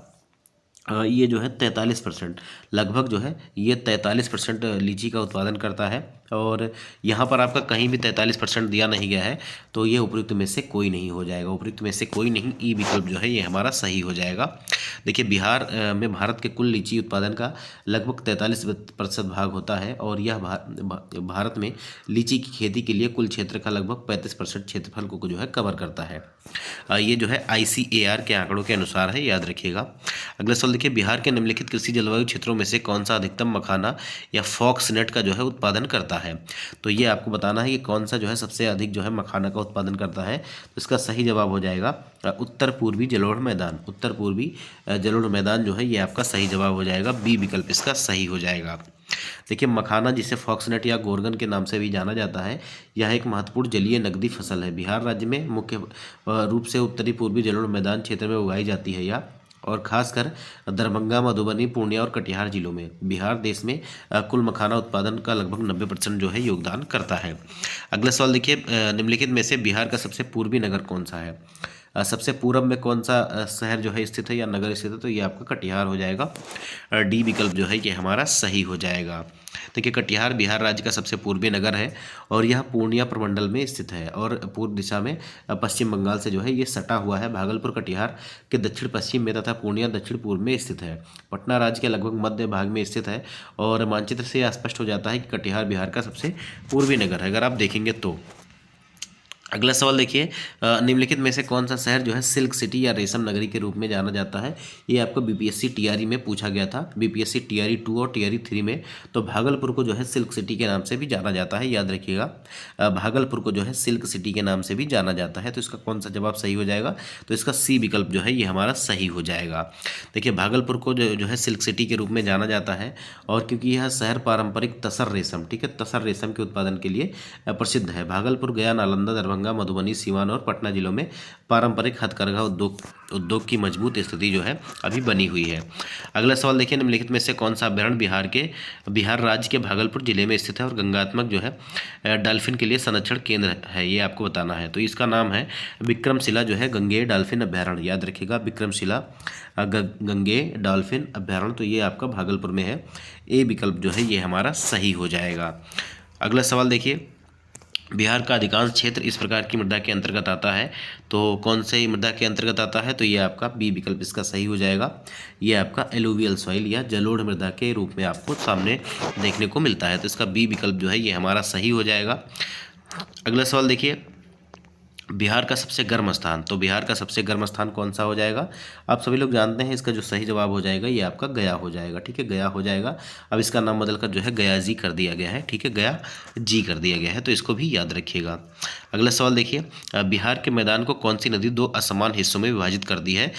ये जो है 43%, लगभग जो है ये 43% लीची का उत्पादन करता है। और यहाँ पर आपका कहीं भी 43% दिया नहीं गया है, तो ये उपयुक्त में से कोई नहीं हो जाएगा, उपयुक्त में से कोई नहीं। ई विकल्प जो है ये हमारा सही हो जाएगा। देखिए बिहार में भारत के कुल लीची उत्पादन का लगभग 43% भाग होता है, और यह भारत में लीची की खेती के लिए कुल क्षेत्र का लगभग 35% क्षेत्रफल को जो है कवर करता है। ये जो है ICAR के आंकड़ों के अनुसार है, याद रखिएगा। अगला सवाल देखिए, बिहार के निम्नलिखित कृषि जलवायु क्षेत्रों में से कौन सा अधिकतम मखाना या फॉक्सनेट का जो है उत्पादन करता है। तो ये आपको बताना है कि कौन सा जो है सबसे अधिक जो है मखाना का उत्पादन करता है। तो इसका सही जवाब हो जाएगा उत्तर पूर्वी जलोढ़ मैदान। उत्तर पूर्वी जलोढ़ मैदान जो है ये आपका सही जवाब हो जाएगा, बी विकल्प इसका सही हो जाएगा। देखिए मखाना, जिसे फॉक्सनेट या गोर्गन के नाम से भी जाना जाता है, यह एक महत्वपूर्ण जलीय नकदी फसल है। बिहार राज्य में मुख्य रूप से उत्तरी पूर्वी जलोढ़ मैदान क्षेत्र में उगाई जाती है, या और खासकर दरभंगा, मधुबनी, पूर्णिया और कटिहार जिलों में। बिहार देश में कुल मखाना उत्पादन का लगभग 90% जो है योगदान करता है। अगला सवाल देखिए, निम्नलिखित में से बिहार का सबसे पूर्वी नगर कौन सा है। सबसे पूर्व में कौन सा शहर जो है स्थित है या नगर स्थित है, तो ये आपका कटिहार हो जाएगा। डी विकल्प जो है ये हमारा सही हो जाएगा। देखिए कटिहार बिहार राज्य का सबसे पूर्वी नगर है, और यह पूर्णिया प्रमंडल में स्थित है, और पूर्व दिशा में पश्चिम बंगाल से जो है ये सटा हुआ है। भागलपुर कटिहार के दक्षिण पश्चिम में तथा पूर्णिया दक्षिण पूर्व में स्थित है। पटना राज्य के लगभग मध्य भाग में स्थित है, और मानचित्र से स्पष्ट हो जाता है कि कटिहार बिहार का सबसे पूर्वी नगर है, अगर आप देखेंगे तो। अगला सवाल देखिए, निम्नलिखित में से कौन सा शहर जो है सिल्क सिटी या रेशम नगरी के रूप में जाना जाता है। ये आपको बीपीएससी टीआरई में पूछा गया था, बीपीएससी टीआरई 2 और टीआरई 3 में। तो भागलपुर को जो है सिल्क सिटी के नाम से भी जाना जाता है, याद रखिएगा। भागलपुर को जो है सिल्क सिटी के नाम से भी जाना जाता है। तो इसका कौन सा जवाब सही हो जाएगा, तो इसका सी विकल्प जो है ये हमारा सही हो जाएगा। देखिए भागलपुर को जो है सिल्क सिटी के रूप में जाना जाता है, और क्योंकि यह शहर पारंपरिक तसर रेशम, ठीक है, तसर रेशम के उत्पादन के लिए प्रसिद्ध है। भागलपुर, गया, नालंदा, दरभंगा, मधुबनी, सीवान और पटना जिलों में पारंपरिक हथकरघा उद्योग की मजबूत स्थिति जो है अभी बनी हुई है। अगला सवाल देखिए, निम्नलिखित में से कौन सा अभ्यारण्य बिहार राज्य के भागलपुर जिले में स्थित है और गंगात्मक जो है डॉल्फिन के लिए संरक्षण केंद्र है, ये आपको बताना है। तो इसका नाम है विक्रमशिला जो है गंगेय डॉल्फिन अभ्यारण्य, याद रखिएगा, विक्रमशिला गंगेय डॉल्फिन अभ्यारण्य। तो ये आपका भागलपुर में है, ए विकल्प जो है ये हमारा सही हो जाएगा। अगला सवाल देखिए, बिहार का अधिकांश क्षेत्र इस प्रकार की मृदा के अंतर्गत आता है, तो कौन से मृदा के अंतर्गत आता है, तो ये आपका बी विकल्प इसका सही हो जाएगा। ये आपका एलुवियल सॉइल या जलोढ़ मृदा के रूप में आपको सामने देखने को मिलता है। तो इसका बी विकल्प जो है ये हमारा सही हो जाएगा। अगला सवाल देखिए, बिहार का सबसे गर्म स्थान, तो बिहार का सबसे गर्म स्थान कौन सा हो जाएगा, आप सभी लोग जानते हैं। इसका जो सही जवाब हो जाएगा ये आपका गया हो जाएगा, ठीक है, गया हो जाएगा। अब इसका नाम बदलकर जो है गया जी कर दिया गया है, ठीक है, गया जी कर दिया गया है, तो इसको भी याद रखिएगा। अगला सवाल देखिए, बिहार के मैदान को कौन सी नदी दो असमान हिस्सों में विभाजित कर दी है,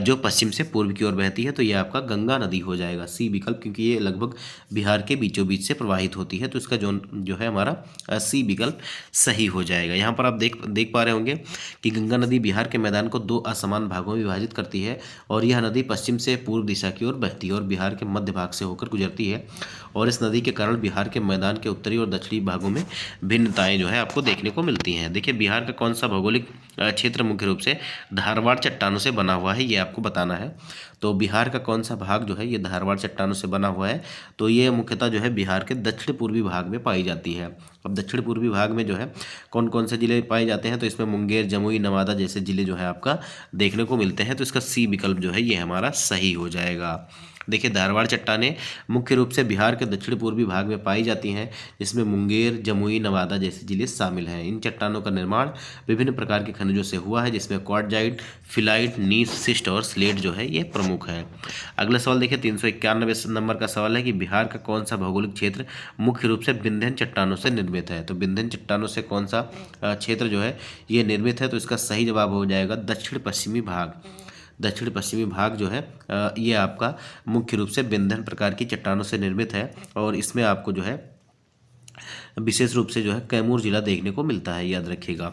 जो पश्चिम से पूर्व की ओर बहती है, तो ये आपका गंगा नदी हो जाएगा, सी विकल्प, क्योंकि ये लगभग बिहार के बीचों बीच से प्रवाहित होती है। तो इसका जो है हमारा सी विकल्प सही हो जाएगा। यहाँ पर आप देख पा रहे होंगे कि गंगा नदी बिहार के मैदान को दो असमान भागों में विभाजित करती है, और यह नदी पश्चिम से पूर्व दिशा की ओर बहती है और बिहार के मध्य भाग से होकर गुजरती है। और इस नदी के कारण बिहार के मैदान के उत्तरी और दक्षिणी भागों में भिन्नताएं जो है आपको देखने को मिलती हैं। देखिए बिहार का कौन सा भौगोलिक क्षेत्र मुख्य रूप से धारवाड़ चट्टानों से बना हुआ है, ये आपको बताना है। तो बिहार का कौन सा भाग जो है ये धारवाड़ चट्टानों से बना हुआ है, तो ये मुख्यतः जो है बिहार के दक्षिण पूर्वी भाग में पाई जाती है। अब दक्षिण पूर्वी भाग में जो है कौन कौन से जिले पाए जाते हैं, तो इसमें मुंगेर, जमुई, नवादा जैसे जिले जो है आपका देखने को मिलते हैं। तो इसका सी विकल्प जो है ये हमारा सही हो जाएगा। देखिए धारवाड़ चट्टानें मुख्य रूप से बिहार के दक्षिण पूर्वी भाग में पाई जाती हैं, जिसमें मुंगेर, जमुई, नवादा जैसे जिले शामिल हैं। इन चट्टानों का निर्माण विभिन्न प्रकार के खनिजों से हुआ है, जिसमें क्वार्टजाइट, फिलाइट, नीस, सिस्ट और स्लेट जो है ये प्रमुख है। अगला सवाल देखिए 391 नंबर का सवाल है कि बिहार का कौन सा भौगोलिक क्षेत्र मुख्य रूप से विंध्यन चट्टानों से निर्मित है। तो विंध्यन चट्टानों से कौन सा क्षेत्र जो है ये निर्मित है, तो इसका सही जवाब हो जाएगा दक्षिण पश्चिमी भाग। दक्षिण पश्चिमी भाग जो है ये आपका मुख्य रूप से विंध्यन प्रकार की चट्टानों से निर्मित है, और इसमें आपको जो है विशेष रूप से जो है कैमूर जिला देखने को मिलता है, याद रखिएगा।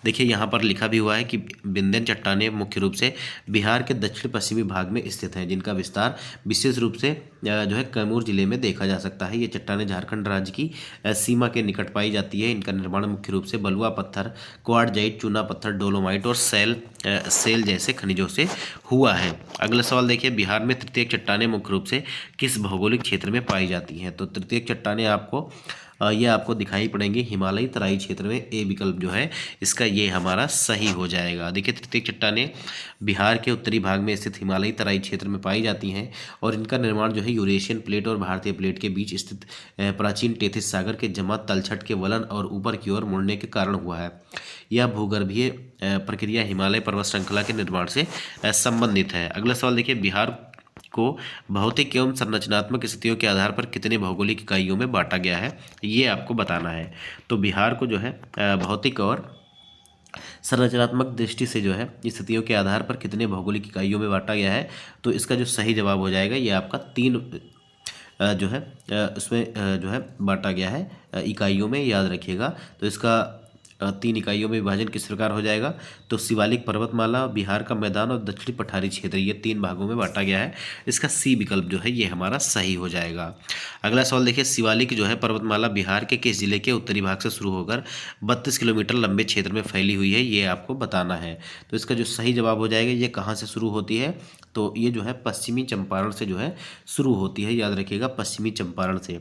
देखिए यहाँ पर लिखा भी हुआ है कि विंध्यन चट्टानें मुख्य रूप से बिहार के दक्षिण पश्चिमी भाग में स्थित हैं, जिनका विस्तार विशेष रूप से जो है कैमूर जिले में देखा जा सकता है। ये चट्टानें झारखंड राज्य की सीमा के निकट पाई जाती है। इनका निर्माण मुख्य रूप से बलुआ पत्थर, क्वार्टजाइट, चूना पत्थर, डोलोमाइट और सेल जैसे खनिजों से हुआ है। अगला सवाल देखिए, बिहार में तृतीयक चट्टानें मुख्य रूप से किस भौगोलिक क्षेत्र में पाई जाती हैं। तो तृतीयक चट्टानें आपको ये आपको दिखाई पड़ेंगी हिमालयी तराई क्षेत्र में, ए विकल्प जो है इसका ये हमारा सही हो जाएगा। देखिए तृतीयक चट्टानें बिहार के उत्तरी भाग में स्थित हिमालयी तराई क्षेत्र में पाई जाती हैं, और इनका निर्माण जो है यूरेशियन प्लेट और भारतीय प्लेट के बीच स्थित प्राचीन टेथिस सागर के जमा तलछट के वलन और ऊपर की ओर मुड़ने के कारण हुआ है। यह भूगर्भीय प्रक्रिया हिमालय पर्वत श्रृंखला के निर्माण से संबंधित है। अगला सवाल देखिए, बिहार को भौतिक एवं संरचनात्मक स्थितियों के आधार पर कितने भौगोलिक इकाइयों में बांटा गया है, ये आपको बताना है। तो बिहार को जो है भौतिक और संरचनात्मक दृष्टि से जो है स्थितियों के आधार पर कितने भौगोलिक इकाइयों में बांटा गया है, तो इसका जो सही जवाब हो जाएगा ये आपका 3 जो है उसमें जो है बांटा गया है इकाइयों में, याद रखिएगा। तो इसका 3 इकाइयों में विभाजन किस प्रकार हो जाएगा, तो शिवालिक पर्वतमाला, बिहार का मैदान और दक्षिणी पठारी क्षेत्र, ये 3 भागों में बांटा गया है। इसका सी विकल्प जो है ये हमारा सही हो जाएगा। अगला सवाल देखिए, शिवालिक जो है पर्वतमाला बिहार के किस जिले के उत्तरी भाग से शुरू होकर 32 किलोमीटर लंबे क्षेत्र में फैली हुई है, ये आपको बताना है। तो इसका जो सही जवाब हो जाएगा ये कहाँ से शुरू होती है, तो ये जो है पश्चिमी चंपारण से जो है शुरू होती है, याद रखिएगा, पश्चिमी चंपारण से।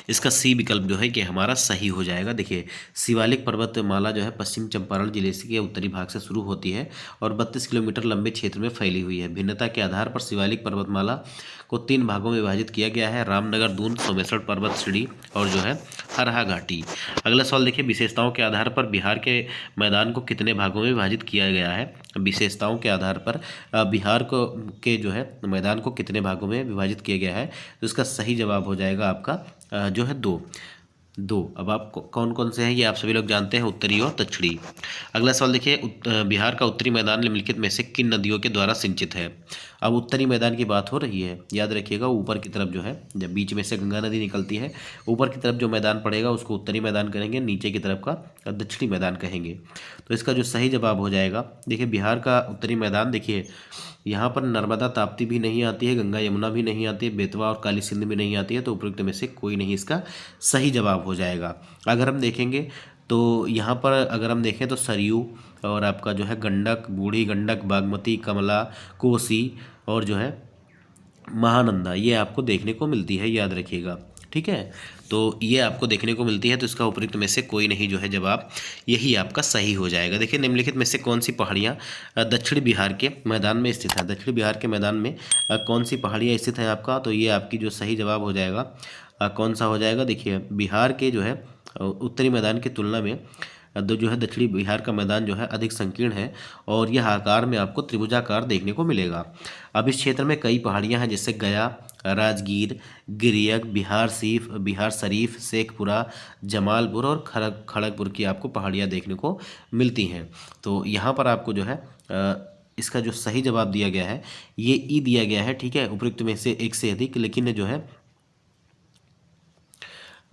इसका सी विकल्प जो है कि हमारा सही हो जाएगा। देखिए शिवालिक पर्वतमाला जो है पश्चिम चंपारण जिले के उत्तरी भाग से शुरू होती है और 32 किलोमीटर लंबे क्षेत्र में फैली हुई है। भिन्नता के आधार पर शिवालिक पर्वतमाला को 3 भागों में विभाजित किया गया है, रामनगर, दून, सोमेश्वर पर्वत श्रेणी और जो है हरहा घाटी। अगला सवाल देखिए, विशेषताओं के आधार पर बिहार के मैदान को कितने भागों में विभाजित किया गया है। विशेषताओं के आधार पर बिहार को के जो है मैदान को कितने भागों में विभाजित किया गया है, तो इसका सही जवाब हो जाएगा आपका जो है दो। अब आप कौन कौन से हैं ये आप सभी लोग जानते हैं, उत्तरी और दक्षिणी। अगला सवाल देखिए, बिहार का उत्तरी मैदान निम्नलिखित में से किन नदियों के द्वारा सिंचित है। अब उत्तरी मैदान की बात हो रही है, याद रखिएगा ऊपर की तरफ जो है, जब बीच में से गंगा नदी निकलती है, ऊपर की तरफ जो मैदान पड़ेगा उसको उत्तरी मैदान कहेंगे, नीचे की तरफ का दक्षिणी मैदान कहेंगे। तो इसका जो सही जवाब हो जाएगा, देखिए बिहार का उत्तरी मैदान, देखिए यहाँ पर नर्मदा ताप्ती भी नहीं आती है, गंगा यमुना भी नहीं आती है, बेतवा और काली सिंध भी नहीं आती है, तो उपयुक्त में से कोई नहीं इसका सही जवाब हो जाएगा। अगर हम देखेंगे तो यहाँ पर अगर हम देखें तो सरयू और आपका जो है गंडक, बूढ़ी गंडक, बागमती, कमला, कोसी और जो है महानंदा, ये आपको देखने को मिलती है, याद रखिएगा। ठीक है, तो ये आपको देखने को मिलती है, तो इसका उपयुक्त में से कोई नहीं जो है जवाब यही आपका सही हो जाएगा। देखिए निम्नलिखित में से कौन सी पहाड़ियाँ दक्षिण बिहार के मैदान में स्थित है। दक्षिण बिहार के मैदान में कौन सी पहाड़ियाँ स्थित हैं आपका, तो ये आपकी जो सही जवाब हो जाएगा कौन सा हो जाएगा। देखिए बिहार के जो है उत्तरी मैदान की तुलना में जो है दक्षिणी बिहार का मैदान जो है अधिक संकीर्ण है और यह आकार में आपको त्रिभुजाकार देखने को मिलेगा। अब इस क्षेत्र में कई पहाड़ियां हैं, जैसे गया, राजगीर, गिरियक, बिहार शरीफ, शेखपुरा, जमालपुर और खड़गपुर की आपको पहाड़ियां देखने को मिलती हैं। तो यहाँ पर आपको जो है इसका जो सही जवाब दिया गया है ये ई दिया गया है। ठीक है, उपयुक्त में से एक से अधिक, लेकिन जो है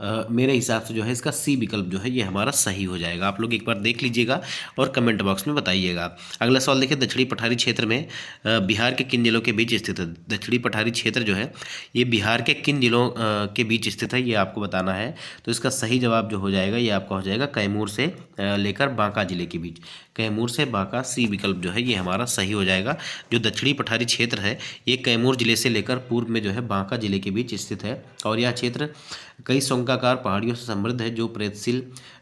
मेरे हिसाब से जो है इसका सी विकल्प जो है ये हमारा सही हो जाएगा। आप लोग एक बार देख लीजिएगा और कमेंट बॉक्स में बताइएगा। अगला सवाल देखिए, दक्षिणी पठारी क्षेत्र में बिहार के किन जिलों के बीच स्थित है। दक्षिणी पठारी क्षेत्र जो है ये बिहार के किन जिलों के बीच स्थित है, ये आपको बताना है। तो इसका सही जवाब जो हो जाएगा ये आपका हो जाएगा कैमूर से लेकर बांका जिले के बीच। कैमूर से बांका, सी विकल्प जो है ये हमारा सही हो जाएगा। जो दक्षिणी पठारी क्षेत्र है ये कैमूर जिले से लेकर पूर्व में जो है बांका जिले के बीच स्थित है और यह क्षेत्र कई शंकाकार पहाड़ियों से समृद्ध है, जो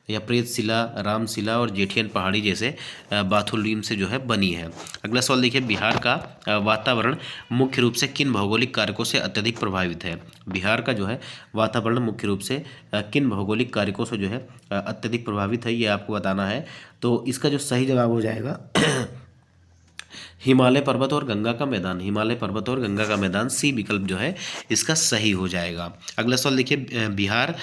प्रेतशिला, रामशिला और जेठियन पहाड़ी जैसे बाथुलिम से जो है बनी है। अगला सवाल देखिए, बिहार का वातावरण मुख्य रूप से किन भौगोलिक कारकों से अत्यधिक प्रभावित है। बिहार का जो है वातावरण मुख्य रूप से किन भौगोलिक कारकों से जो है अत्यधिक प्रभावित है, ये आपको बताना है। तो इसका जो सही जवाब हो जाएगा हिमालय पर्वत और गंगा का मैदान। हिमालय पर्वत और गंगा का मैदान, सी विकल्प जो है इसका सही हो जाएगा। अगला सवाल देखिए, बिहार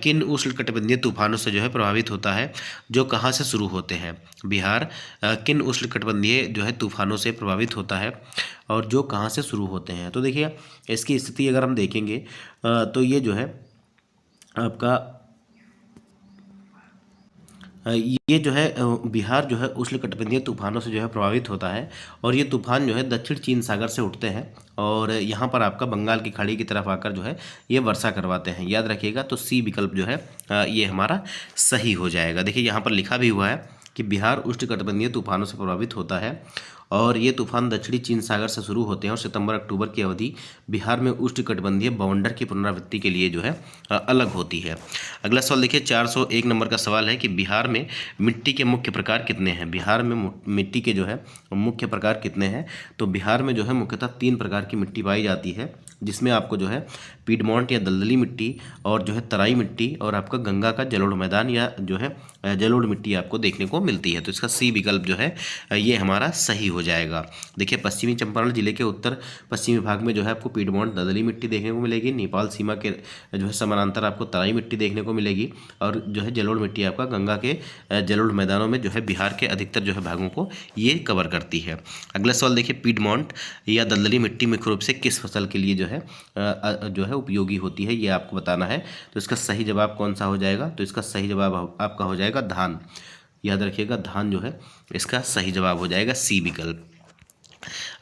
किन उष्णकटिबंधीय तूफानों से जो है प्रभावित होता है, जो कहाँ से शुरू होते हैं। बिहार किन उष्णकटिबंधीय जो है तूफानों से प्रभावित होता है और जो कहाँ से शुरू होते हैं। तो देखिए इसकी स्थिति अगर हम देखेंगे तो ये जो है आपका ये जो है बिहार जो है उष्णकटिबंधीय तूफानों से जो है प्रभावित होता है और ये तूफान जो है दक्षिण चीन सागर से उठते हैं और यहाँ पर आपका बंगाल की खाड़ी की तरफ आकर जो है ये वर्षा करवाते हैं, याद रखिएगा। तो सी विकल्प जो है ये हमारा सही हो जाएगा। देखिए यहाँ पर लिखा भी हुआ है कि बिहार उष्णकटिबंधीय तूफानों से प्रभावित होता है और ये तूफान दक्षिणी चीन सागर से शुरू होते हैं और सितंबर अक्टूबर की अवधि बिहार में उष्णकटिबंधीय बवंडर की पुनरावृत्ति के लिए जो है अलग होती है। अगला सवाल देखिए, 401 नंबर का सवाल है कि बिहार में मिट्टी के मुख्य प्रकार कितने हैं। बिहार में मिट्टी के जो है मुख्य प्रकार कितने हैं। तो बिहार में जो है मुख्यतः 3 प्रकार की मिट्टी पाई जाती है, जिसमें आपको जो है पीडमोंट या दलदली मिट्टी और जो है तराई मिट्टी और आपका गंगा का जलोढ़ मैदान या जो है जलोढ़ मिट्टी आपको देखने को मिलती है। तो इसका सी विकल्प जो है ये हमारा सही हो जाएगा। देखिए पश्चिमी चंपारण जिले के उत्तर पश्चिमी भाग में जो है आपको पीडमोंट दलदली मिट्टी देखने को मिलेगी, नेपाल सीमा के जो है समानांतर आपको तराई मिट्टी देखने को मिलेगी और जो है जलोढ़ मिट्टी आपका गंगा के जलोढ़ मैदानों में जो है बिहार के अधिकतर जो है भागों को ये कवर करती है। अगला सवाल देखिए, पीडमोंट या दलदली मिट्टी मुख्य रूप से किस फसल के लिए जो है उपयोगी होती है, ये आपको बताना है। तो इसका सही जवाब कौन सा हो जाएगा। तो इसका सही जवाब आपका हो जाएगा धान, याद रखिएगा धान जो है इसका सही जवाब हो जाएगा सी विकल्प।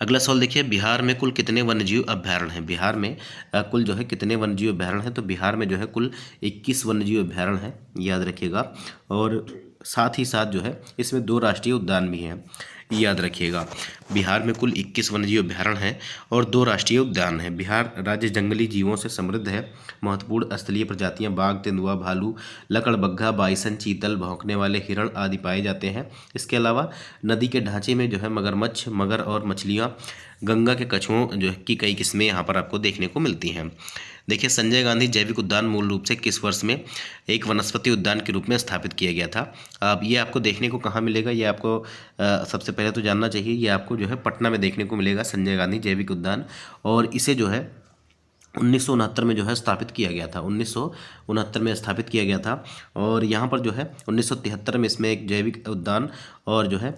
अगला सवाल देखिए, बिहार में कुल कितने वन्यजीव अभ्यारण्य हैं। बिहार में कुल जो है कितने वन्यजीव अभ्यारण्य हैं। तो बिहार में जो है कुल 21 वन्यजीव अभ्यारण्य हैं, याद रखिएगा। और साथ ही साथ जो है इसमें 2 राष्ट्रीय उद्यान भी हैं, याद रखिएगा। बिहार में कुल 21 वन्यजीव अभ्यारण्य हैं और 2 राष्ट्रीय उद्यान हैं। बिहार राज्य जंगली जीवों से समृद्ध है। महत्वपूर्ण स्थलीय प्रजातियां बाघ, तेंदुआ, भालू, लकड़बग्घा, बाइसन, चीतल, भौंकने वाले हिरण आदि पाए जाते हैं। इसके अलावा नदी के ढांचे में जो है मगरमच्छ, मगर और मछलियाँ गंगा के कछुओं जो की कई किस्में यहाँ पर आपको देखने को मिलती हैं। देखिए, संजय गांधी जैविक उद्यान मूल रूप से किस वर्ष में एक वनस्पति उद्यान के रूप में स्थापित किया गया था? अब ये आपको देखने को कहाँ मिलेगा, ये आपको सबसे पहले तो जानना चाहिए। ये आपको जो है पटना में देखने को मिलेगा संजय गांधी जैविक उद्यान, और इसे जो है 1969 में जो है स्थापित किया गया था। 1969 में स्थापित किया गया था, और यहाँ पर जो है 1973 में इसमें एक जैविक उद्यान और जो है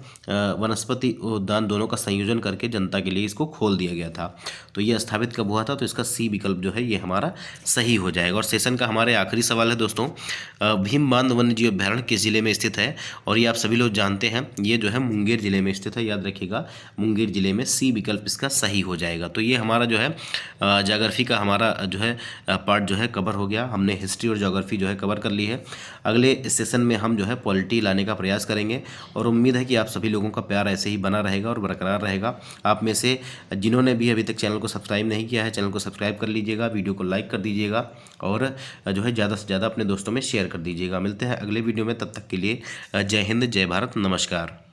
वनस्पति उद्यान दोनों का संयोजन करके जनता के लिए इसको खोल दिया गया था। तो ये स्थापित कब हुआ था? तो इसका सी विकल्प जो है ये हमारा सही हो जाएगा। और सेशन का हमारे आखिरी सवाल है दोस्तों, भीम बांध वन्य जीव अभ्यारण्य किस जिले में स्थित है? और ये आप सभी लोग जानते हैं, ये जो है मुंगेर जिले में स्थित है। याद रखिएगा, मुंगेर जिले में, सी विकल्प इसका सही हो जाएगा। तो ये हमारा जो है ज्योग्राफी का हमारा जो है पार्ट जो है कवर हो गया। हमने हिस्ट्री और ज्योग्राफी जो है कवर कर ली है। अगले सेशन में हम जो है पॉलिटी लाने का प्रयास करेंगे, और उम्मीद है कि आप सभी लोगों का प्यार ऐसे ही बना रहेगा और बरकरार रहेगा। आप में से जिन्होंने भी अभी तक चैनल को सब्सक्राइब नहीं किया है, चैनल को सब्सक्राइब कर लीजिएगा, वीडियो को लाइक कर दीजिएगा, और जो है ज़्यादा से ज़्यादा अपने दोस्तों में शेयर कर दीजिएगा। मिलते हैं अगले वीडियो में, तब तक के लिए जय हिंद, जय भारत, नमस्कार।